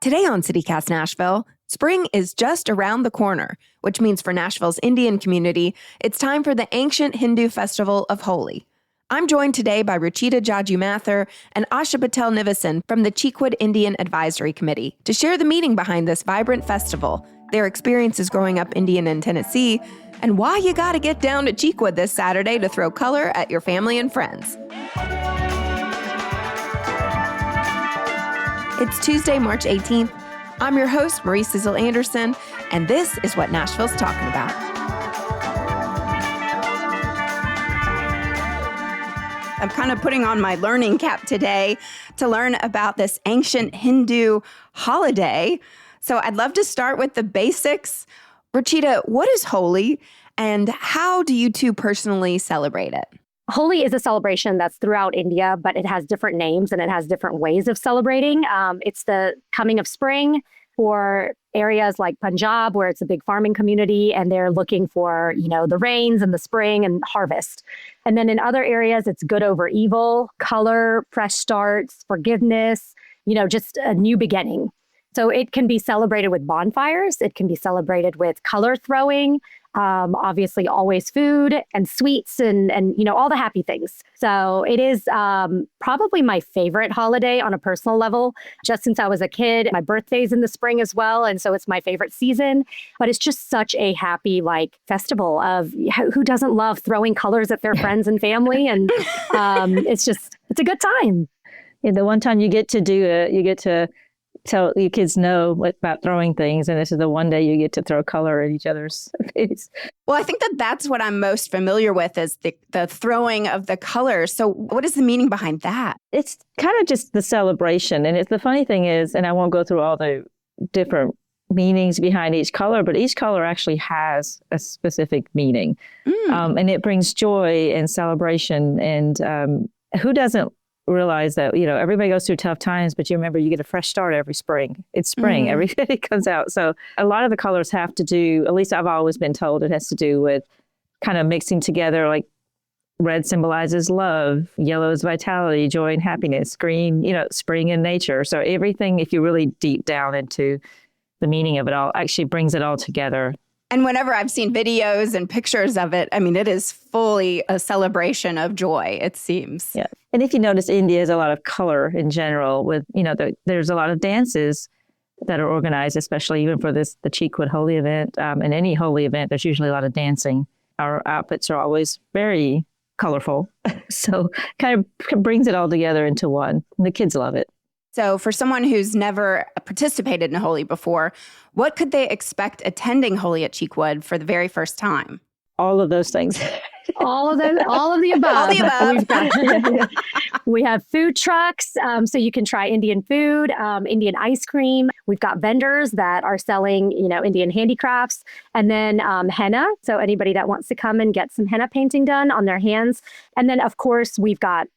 Today on CityCast Nashville, spring is just around the corner, which means for Nashville's Indian community, it's time for the ancient Hindu festival of Holi. I'm joined today by Ruchita Jaju-Mathur and Asha Patel Nivasan from the Cheekwood Indian Advisory Committee to share the meaning behind this vibrant festival, their experiences growing up Indian in Tennessee, and why you gotta get down to Cheekwood this Saturday to throw color at your family and friends. It's Tuesday, March 18th. I'm your host, Marie Sizzle Anderson, and this is what Nashville's talking about. I'm kind of putting on my learning cap today to learn about this ancient Hindu holiday. So I'd love to start with the basics. Ruchita, what is Holi, and how do you two personally celebrate it? Holi is a celebration that's throughout India, but it has different names and it has different ways of celebrating. It's the coming of spring for areas like Punjab, where it's a big farming community, and they're looking for, the rains and the spring and harvest. And then in other areas, it's good over evil, color, fresh starts, forgiveness, just a new beginning. So it can be celebrated with bonfires. It can be celebrated with color throwing, obviously always food and sweets and all the happy things. So it is probably my favorite holiday on a personal level, just since I was a kid. My birthday's in the spring as well. And so it's my favorite season. But it's just such a happy festival of who doesn't love throwing colors at their friends and family. And it's a good time. Yeah, the one time you get to do it, you get to tell your kids know about throwing things, and this is the one day you get to throw color at each other's face. Well, I think that's what I'm most familiar with is the throwing of the colors. So what is the meaning behind that? It's kind of just the celebration. And the funny thing is, and I won't go through all the different meanings behind each color, but each color actually has a specific meaning. And it brings joy and celebration. And who doesn't realize that, everybody goes through tough times, but you remember you get a fresh start every spring. It's spring, everything comes out. So a lot of the colors have to do, at least I've always been told, it has to do with kind of mixing together, like red symbolizes love, yellow is vitality, joy and happiness, green, spring and nature. So everything, if you really deep down into the meaning of it all, actually brings it all together. And whenever I've seen videos and pictures of it, it is fully a celebration of joy, it seems. Yeah. And if you notice, India has a lot of color in general with, there's a lot of dances that are organized, especially even for the Cheekwood Holi event. And any Holi event, there's usually a lot of dancing. Our outfits are always very colorful. So kind of brings it all together into one. And the kids love it. So for someone who's never participated in Holi before, what could they expect attending Holi at Cheekwood for the very first time? All of those things. All of the above. All the above. We have food trucks, so you can try Indian food, Indian ice cream. We've got vendors that are selling, Indian handicrafts, and then henna. So anybody that wants to come and get some henna painting done on their hands. And then, of course, we've got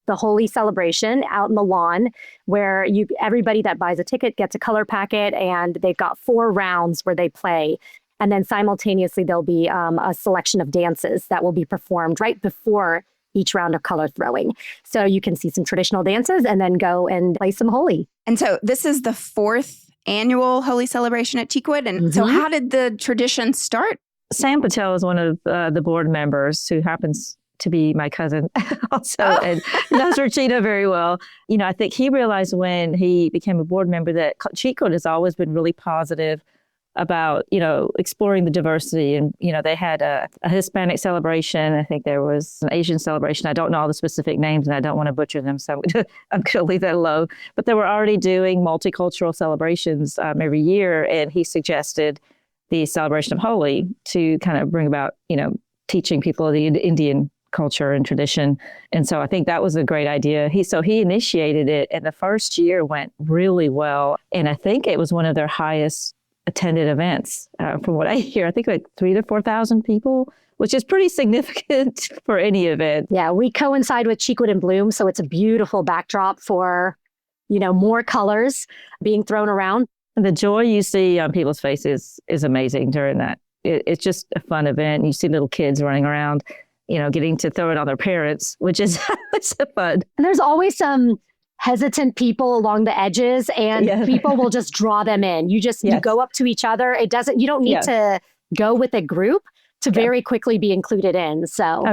the Holi celebration out in the lawn, where everybody that buys a ticket gets a color packet, and they've got 4 rounds where they play. And then simultaneously, there'll be a selection of dances that will be performed right before each round of color throwing. So you can see some traditional dances and then go and play some Holi. And so this is the 4th annual Holi celebration at Cheekwood. And so how did the tradition start? Sam Patel is one of the board members who happens to be my cousin also, and knows Ruchita very well. I think he realized when he became a board member that Cheekwood has always been really positive about, exploring the diversity. And, they had a Hispanic celebration. I think there was an Asian celebration. I don't know all the specific names and I don't want to butcher them. So I'm going to leave that alone. But they were already doing multicultural celebrations every year. And he suggested the celebration of Holi to kind of bring about, teaching people the Indian culture and tradition. And so I think that was a great idea. He initiated it, and the first year went really well. And I think it was one of their highest attended events. From what I hear, I think like 3,000 to 4,000 people, which is pretty significant for any event. Yeah, we coincide with Cheekwood in Bloom, so it's a beautiful backdrop for, more colors being thrown around. And the joy you see on people's faces is amazing during that. It's just a fun event. You see little kids running around, getting to throw it on their parents, which is it's fun. And there's always some hesitant people along the edges, and people will just draw them in. You go up to each other. You don't need to go with a group to very quickly be included in. So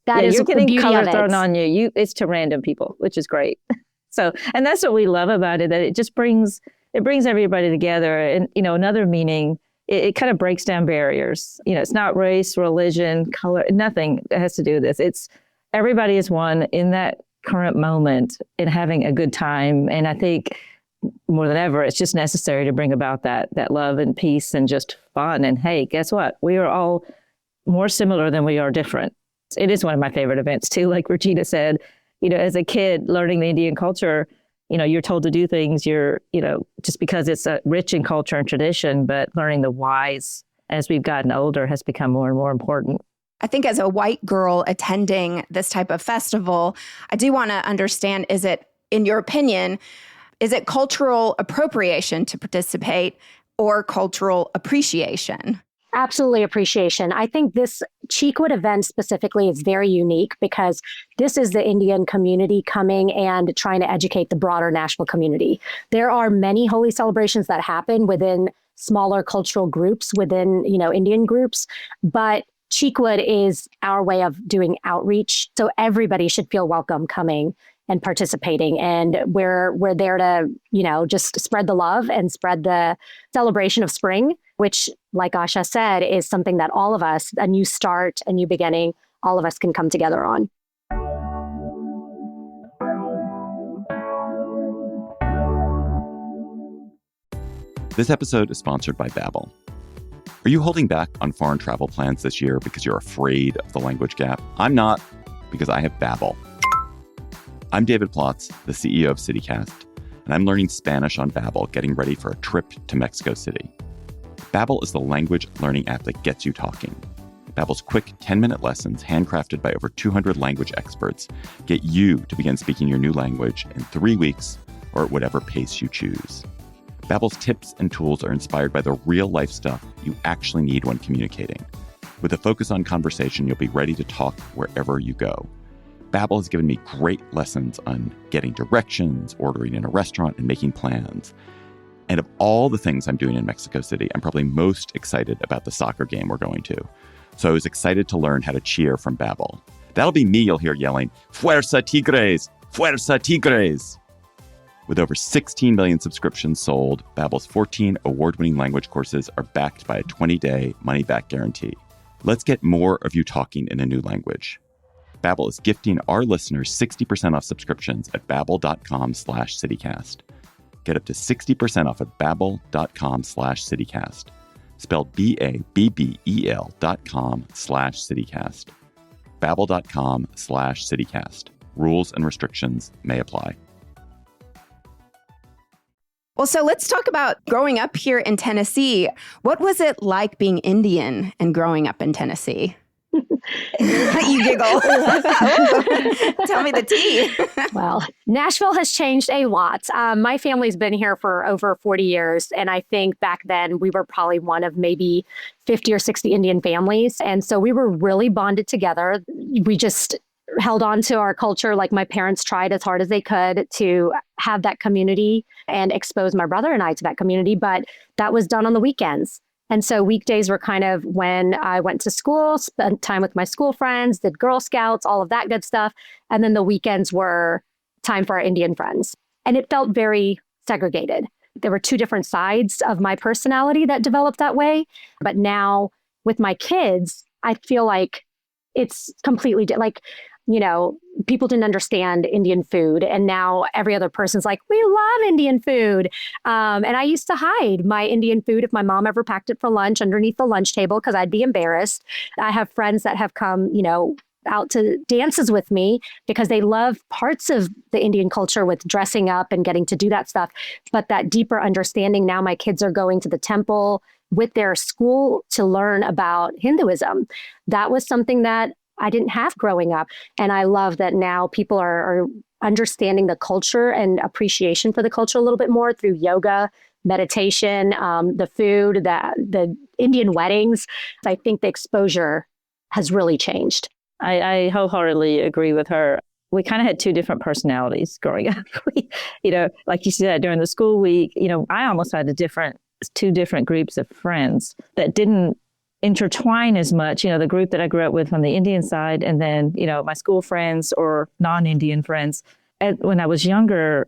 that is you're getting the beauty color of it. thrown on you. It's to random people, which is great. So, and that's what we love about it, that it just brings everybody together. And, another meaning, it kind of breaks down barriers. It's not race, religion, color, nothing that has to do with this. It's everybody is one in that current moment and having a good time. And I think more than ever, it's just necessary to bring about that love and peace and just fun. And hey, guess what? We are all more similar than we are different. It is one of my favorite events too. Like Regina said, as a kid learning the Indian culture, you're told to do things, just because it's rich in culture and tradition, but learning the whys as we've gotten older has become more and more important. I think as a white girl attending this type of festival, I do want to understand, in your opinion, is it cultural appropriation to participate or cultural appreciation? Absolutely appreciation. I think this Cheekwood event specifically is very unique because this is the Indian community coming and trying to educate the broader Nashville community. There are many holy celebrations that happen within smaller cultural groups, within, Indian groups, but Cheekwood is our way of doing outreach. So everybody should feel welcome coming and participating. And we're there to, just spread the love and spread the celebration of spring, which, like Asha said, is something that all of us, a new start, a new beginning, all of us can come together on. This episode is sponsored by Babbel. Are you holding back on foreign travel plans this year because you're afraid of the language gap? I'm not, because I have Babbel. I'm David Plotz, the CEO of CityCast, and I'm learning Spanish on Babbel, getting ready for a trip to Mexico City. Babbel is the language learning app that gets you talking. Babbel's quick 10-minute lessons, handcrafted by over 200 language experts, get you to begin speaking your new language in 3 weeks or at whatever pace you choose. Babbel's tips and tools are inspired by the real-life stuff you actually need when communicating. With a focus on conversation, you'll be ready to talk wherever you go. Babbel has given me great lessons on getting directions, ordering in a restaurant, and making plans. And of all the things I'm doing in Mexico City, I'm probably most excited about the soccer game we're going to. So I was excited to learn how to cheer from Babbel. That'll be me you'll hear yelling, "Fuerza Tigres! Fuerza Tigres!" With over 16 million subscriptions sold, Babbel's 14 award-winning language courses are backed by a 20-day money-back guarantee. Let's get more of you talking in a new language. Babbel is gifting our listeners 60% off subscriptions at babbel.com/citycast. Get up to 60% off at babbel.com/citycast. Spelled BABBEL.com/citycast. Babbel.com/citycast. Rules and restrictions may apply. Well, so let's talk about growing up here in Tennessee. What was it like being Indian and growing up in Tennessee? You giggle. Tell me the tea. Well, Nashville has changed a lot. My family's been here for over 40 years. And I think back then we were probably one of maybe 50 or 60 Indian families. And so we were really bonded together. We just held on to our culture. Like my parents tried as hard as they could to have that community and expose my brother and I to that community. But that was done on the weekends. And so weekdays were kind of when I went to school, spent time with my school friends, did Girl Scouts, all of that good stuff. And then the weekends were time for our Indian friends. And it felt very segregated. There were two different sides of my personality that developed that way. But now with my kids, I feel like it's completely people didn't understand Indian food. And now every other person's like, we love Indian food. And I used to hide my Indian food if my mom ever packed it for lunch underneath the lunch table because I'd be embarrassed. I have friends that have come, out to dances with me because they love parts of the Indian culture with dressing up and getting to do that stuff. But that deeper understanding, now my kids are going to the temple with their school to learn about Hinduism. That was something that I didn't have growing up. And I love that now people are understanding the culture and appreciation for the culture a little bit more through yoga, meditation, the food, the Indian weddings. I think the exposure has really changed. I wholeheartedly agree with her. we kind of had two different personalities growing up. Like you said, during the school week, I almost had two different groups of friends that didn't intertwine as much. The group that I grew up with on the Indian side, and then, my school friends or non-Indian friends. And when I was younger,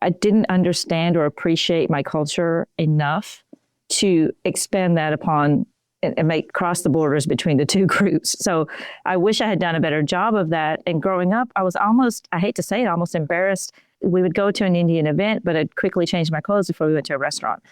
I didn't understand or appreciate my culture enough to expand that upon and cross the borders between the two groups. So I wish I had done a better job of that. And growing up, I was almost, I hate to say it, almost embarrassed. We would go to an Indian event, but I'd quickly change my clothes before we went to a restaurant,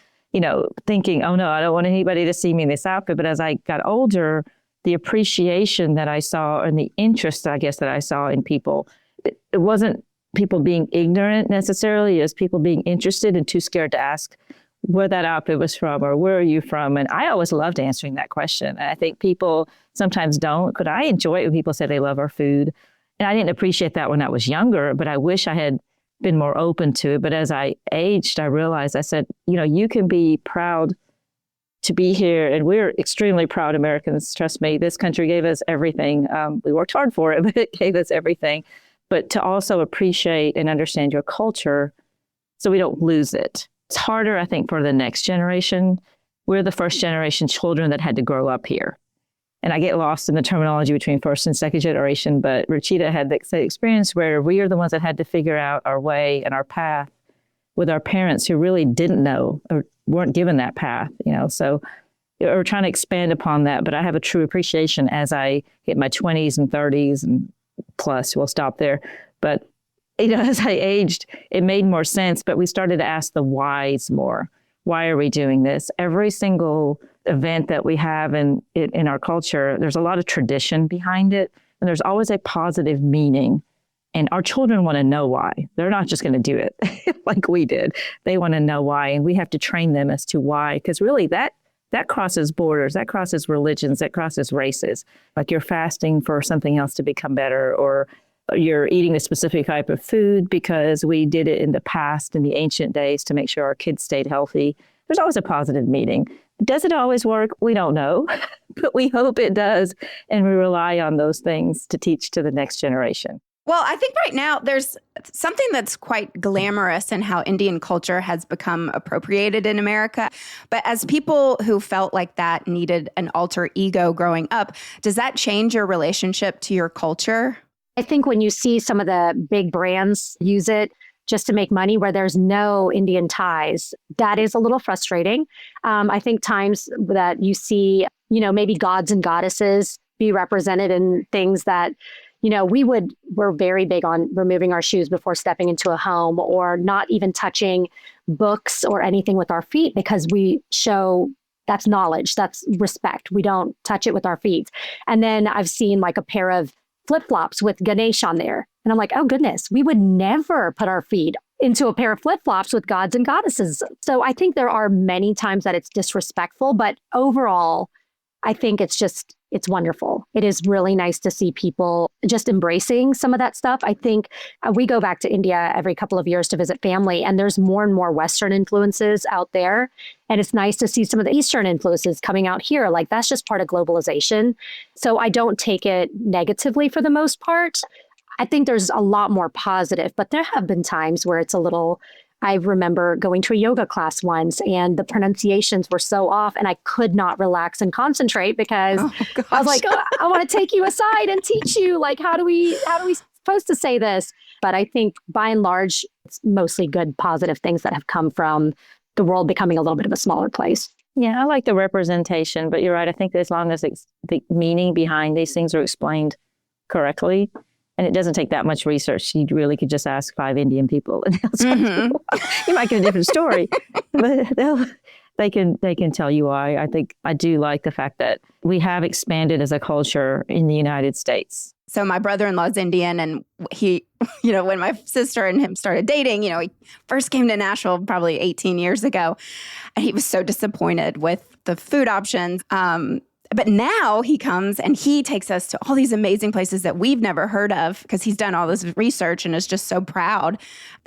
thinking, oh no, I don't want anybody to see me in this outfit. But as I got older, the appreciation that I saw and the interest, I guess, that I saw in people, it wasn't people being ignorant necessarily, as people being interested and too scared to ask where that outfit was from or where are you from. And I always loved answering that question. And I think people sometimes don't, but I enjoy it when people say they love our food. And I didn't appreciate that when I was younger, but I wish I had been more open to it. But as I aged, I realized, I said, you can be proud to be here. And we're extremely proud Americans. Trust me, this country gave us everything. We worked hard for it, but it gave us everything. But to also appreciate and understand your culture so we don't lose it. It's harder, I think, for the next generation. We're the first generation children that had to grow up here. And I get lost in the terminology between first and second generation, but Ruchita had the experience where we are the ones that had to figure out our way and our path with our parents who really didn't know or weren't given that path, So we're trying to expand upon that, but I have a true appreciation as I hit my 20s and 30s and plus, we'll stop there. But as I aged, it made more sense, but we started to ask the whys more. Why are we doing this? Every single event that we have in our culture, there's a lot of tradition behind it, and there's always a positive meaning. And our children want to know why. They're not just going to do it like we did. They want to know why, and we have to train them as to why, because really that crosses borders, that crosses religions, that crosses races. Like you're fasting for something else to become better, or you're eating a specific type of food because we did it in the past, in the ancient days, to make sure our kids stayed healthy. There's always a positive meaning. Does it always work? We don't know, but we hope it does. And we rely on those things to teach to the next generation. Well, I think right now there's something that's quite glamorous in how Indian culture has become appropriated in America. But as people who felt like that needed an alter ego growing up, does that change your relationship to your culture? I think when you see some of the big brands use it just to make money where there's no Indian ties, that is a little frustrating. I think times that you see, maybe gods and goddesses be represented in things that, we're very big on removing our shoes before stepping into a home, or not even touching books or anything with our feet, because we show that's knowledge, that's respect. We don't touch it with our feet. And then I've seen like a pair of flip-flops with Ganesh on there. And I'm like, oh goodness, we would never put our feet into a pair of flip-flops with gods and goddesses. So I think there are many times that it's disrespectful, but overall, I think it's wonderful. It is really nice to see people just embracing some of that stuff. I think we go back to India every couple of years to visit family, and there's more and more Western influences out there. And it's nice to see some of the Eastern influences coming out here. Like that's just part of globalization. So I don't take it negatively for the most part. I think there's a lot more positive, but there have been times where it's a little, I remember going to a yoga class once and the pronunciations were so off and I could not relax and concentrate because I was like, oh, I want to take you aside and teach you, like, how do we supposed to say this? But I think by and large, it's mostly good, positive things that have come from the world becoming a little bit of a smaller place. Yeah, I like the representation, but you're right. I think that as long as the meaning behind these things are explained correctly, and it doesn't take that much research. You really could just ask 5 Indian people, and you might get a different story. But they can tell you why. I think I do like the fact that we have expanded as a culture in the United States. So my brother-in-law's Indian, and he, when my sister and him started dating, he first came to Nashville probably 18 years ago, and he was so disappointed with the food options. But now he comes and he takes us to all these amazing places that we've never heard of because he's done all this research and is just so proud.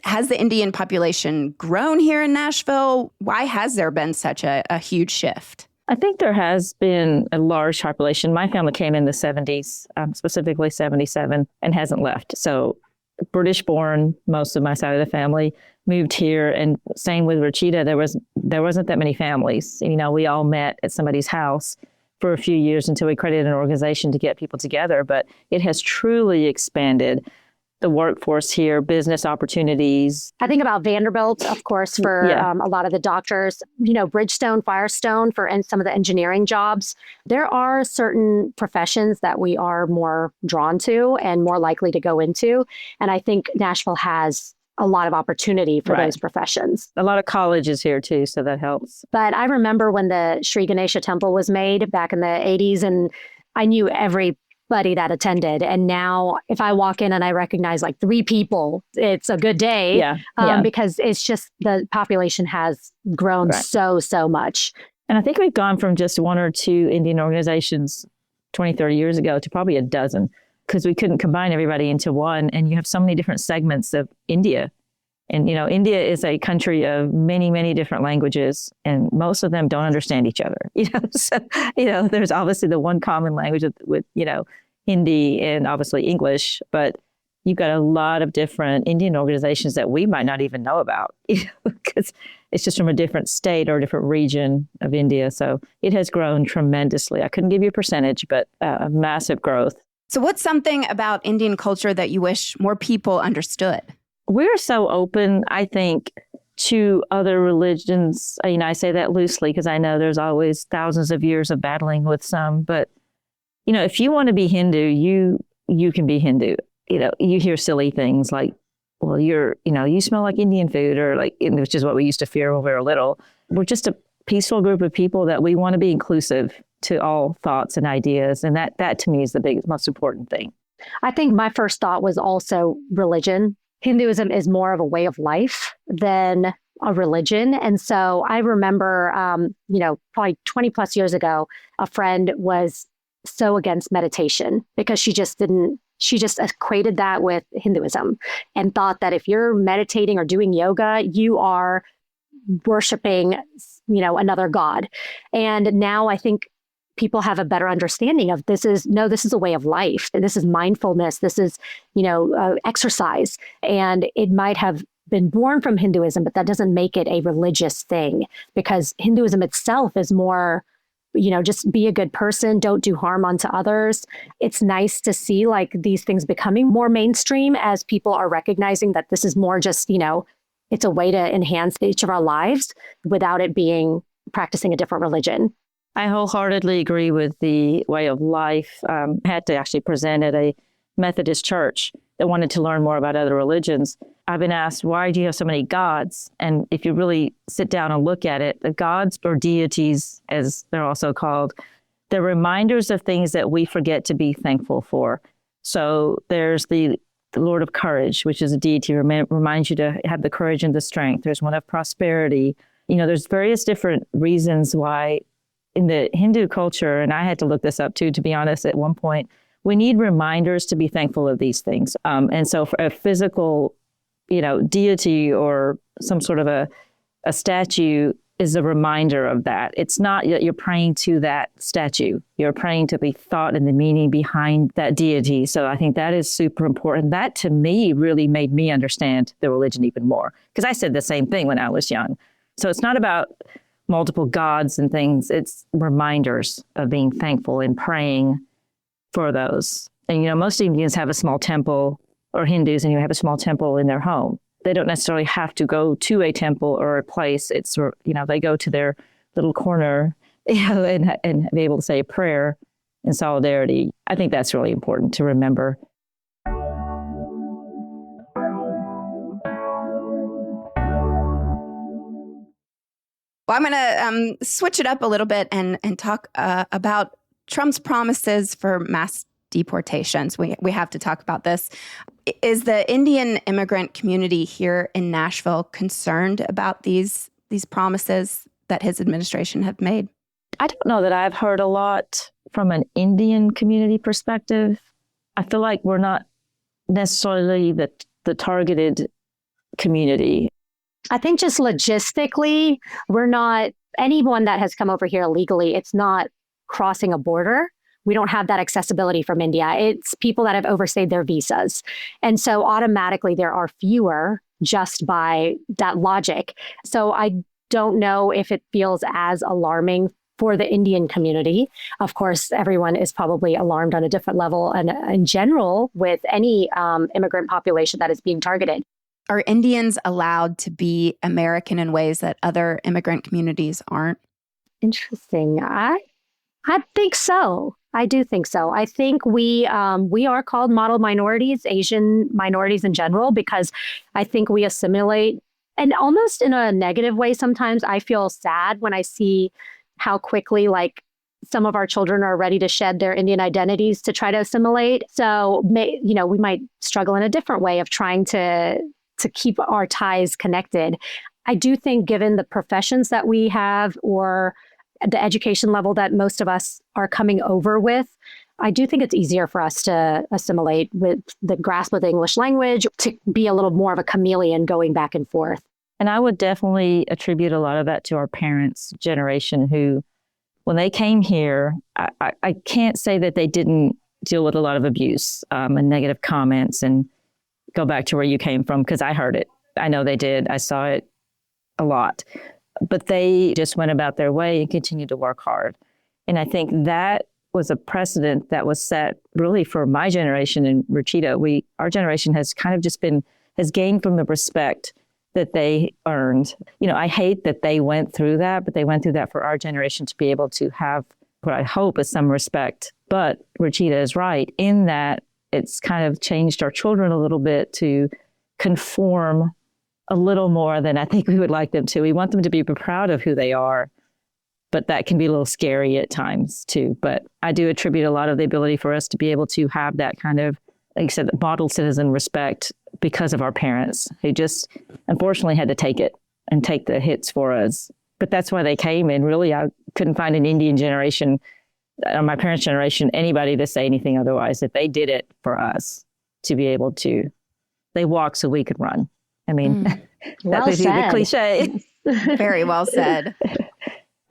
Has the Indian population grown here in Nashville? Why has there been such a huge shift? I think there has been a large population. My family came in the 70s, specifically 77, and hasn't left. So British born, most of my side of the family moved here. And same with Rachita, there wasn't that many families. We all met at somebody's house for a few years until we created an organization to get people together. But it has truly expanded the workforce here, business opportunities. I think about Vanderbilt, of course, for a lot of the doctors, Bridgestone, Firestone for some of the engineering jobs. There are certain professions that we are more drawn to and more likely to go into. And I think Nashville has a lot of opportunity for those professions. A lot of colleges here too, so that helps. But I remember when the Sri Ganesha Temple was made back in the 80s, and I knew everybody that attended. And now if I walk in and I recognize like 3 people, it's a good day because it's just the population has grown so much. And I think we've gone from just 1 or 2 Indian organizations 20, 30 years ago to probably a dozen, because we couldn't combine everybody into one. And you have so many different segments of India. And, India is a country of many, many different languages, and most of them don't understand each other. So, there's obviously the one common language with Hindi and obviously English, but you've got a lot of different Indian organizations that we might not even know about, because it's just from a different state or a different region of India. So it has grown tremendously. I couldn't give you a percentage, but a massive growth. So what's something about Indian culture that you wish more people understood? We're so open, I think, to other religions. I say that loosely because I know there's always thousands of years of battling with some. But, if you want to be Hindu, you can be Hindu. You hear silly things like, well, you smell like Indian food, or which is what we used to fear when we were little. We're just a peaceful group of people that we want to be inclusive to all thoughts and ideas. And that to me is the most important thing. I think my first thought was also religion. Hinduism is more of a way of life than a religion. And so I remember, probably 20 plus years ago, a friend was so against meditation because she just equated that with Hinduism and thought that if you're meditating or doing yoga, you are worshiping, another god. And now I think people have a better understanding of this is a way of life. And this is mindfulness. This is, exercise. And it might have been born from Hinduism, but that doesn't make it a religious thing, because Hinduism itself is more, just be a good person, don't do harm unto others. It's nice to see these things becoming more mainstream as people are recognizing that this is more just, it's a way to enhance each of our lives without it being practicing a different religion. I wholeheartedly agree with the way of life. I had to actually present at a Methodist church that wanted to learn more about other religions. I've been asked, why do you have so many gods? And if you really sit down and look at it, the gods, or deities, as they're also called, they're reminders of things that we forget to be thankful for. So there's the Lord of Courage, which is a deity, reminds you to have the courage and the strength. There's one of prosperity. There's various different reasons why in the Hindu culture, and I had to look this up too, to be honest, at one point, we need reminders to be thankful of these things. And so for a physical, deity or some sort of a statue is a reminder of that. It's not that you're praying to that statue. You're praying to the thought and the meaning behind that deity. So I think that is super important. That to me really made me understand the religion even more, because I said the same thing when I was young. So it's not about multiple gods and things. It's reminders of being thankful and praying for those. And, most Indians have a small temple, or Hindus, and you have a small temple in their home. They don't necessarily have to go to a temple or a place. It's, they go to their little corner, and be able to say a prayer in solidarity. I think that's really important to remember. Well, I'm going to switch it up a little bit and talk about Trump's promises for mass deportations. We have to talk about this. Is the Indian immigrant community here in Nashville concerned about these promises that his administration have made? I don't know that I've heard a lot from an Indian community perspective. I feel like we're not necessarily the targeted community. I think just logistically, we're not, anyone that has come over here illegally, it's not crossing a border. we don't have that accessibility from India. It's people that have overstayed their visas. And so automatically there are fewer just by that logic. So I don't know if it feels as alarming for the Indian community. Of course, everyone is probably alarmed on a different level and in general with any immigrant population that is being targeted. Are Indians allowed to be American in ways that other immigrant communities aren't? Interesting. I think so. I do think so. I think we are called model minorities, Asian minorities in general, because I think we assimilate, and almost in a negative way. Sometimes I feel sad when I see how quickly some of our children are ready to shed their Indian identities to try to assimilate. So we might struggle in a different way of trying to keep our ties connected. I do think, given the professions that we have or the education level that most of us are coming over with, I do think it's easier for us to assimilate with the grasp of the English language, to be a little more of a chameleon going back and forth. And I would definitely attribute a lot of that to our parents' generation, who, when they came here, I can't say that they didn't deal with a lot of abuse and negative comments and go back to where you came from, because I heard it. I know they did. I saw it a lot. But they just went about their way and continued to work hard. And I think that was a precedent that was set really for my generation and Ruchita. Our generation has kind of has gained from the respect that they earned. I hate that they went through that, but they went through that for our generation to be able to have what I hope is some respect. But Ruchita is right in that it's kind of changed our children a little bit to conform a little more than I think we would like them to. We want them to be proud of who they are, but that can be a little scary at times too. But I do attribute a lot of the ability for us to be able to have that kind of, like I said, model citizen respect because of our parents, who just unfortunately had to take it and take the hits for us. But that's why they came. And really, I couldn't find an Indian generation, my parents' generation, anybody to say anything otherwise, that they did it for us to be able to. They walked so we could run. I mean, that would be the cliche. Very well said.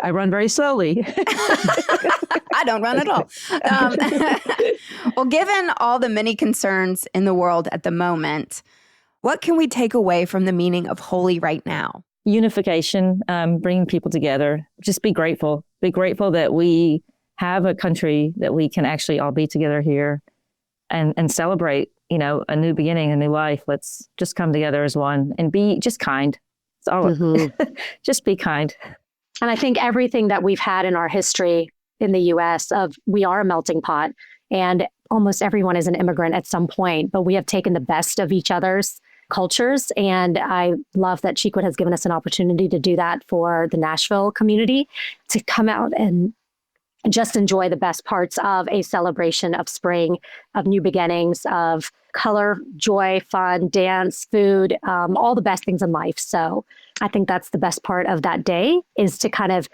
I run very slowly. I don't run at all. Well, given all the many concerns in the world at the moment, what can we take away from the meaning of holy right now? Unification, bringing people together. Just be grateful. Be grateful that we have a country that we can actually all be together here and celebrate, a new beginning, a new life. Let's just come together as one and be just kind. It's all, just be kind. And I think everything that we've had in our history in the U.S. we are a melting pot, and almost everyone is an immigrant at some point, but we have taken the best of each other's cultures. And I love that Cheekwood has given us an opportunity to do that for the Nashville community, to come out and just enjoy the best parts of a celebration of spring, of new beginnings, of color, joy, fun, dance, food, all the best things in life. So I think that's the best part of that day, is to kind of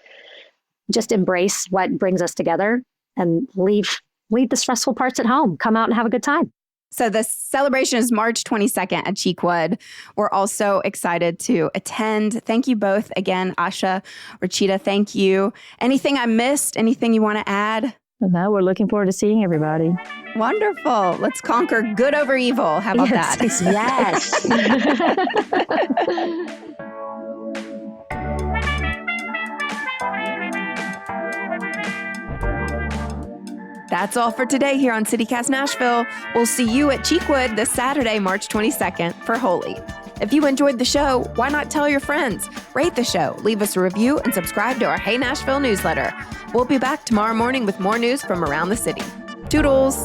just embrace what brings us together and leave the stressful parts at home. Come out and have a good time. So the celebration is March 22nd at Cheekwood. We're also excited to attend. Thank you both again, Asha, Ruchita. Thank you. Anything I missed? Anything you want to add? No, we're looking forward to seeing everybody. Wonderful. Let's conquer good over evil. How about that? Yes. That's all for today here on CityCast Nashville. We'll see you at Cheekwood this Saturday, March 22nd for Holy. If you enjoyed the show, why not tell your friends? Rate the show, leave us a review, and subscribe to our Hey Nashville newsletter. We'll be back tomorrow morning with more news from around the city. Toodles!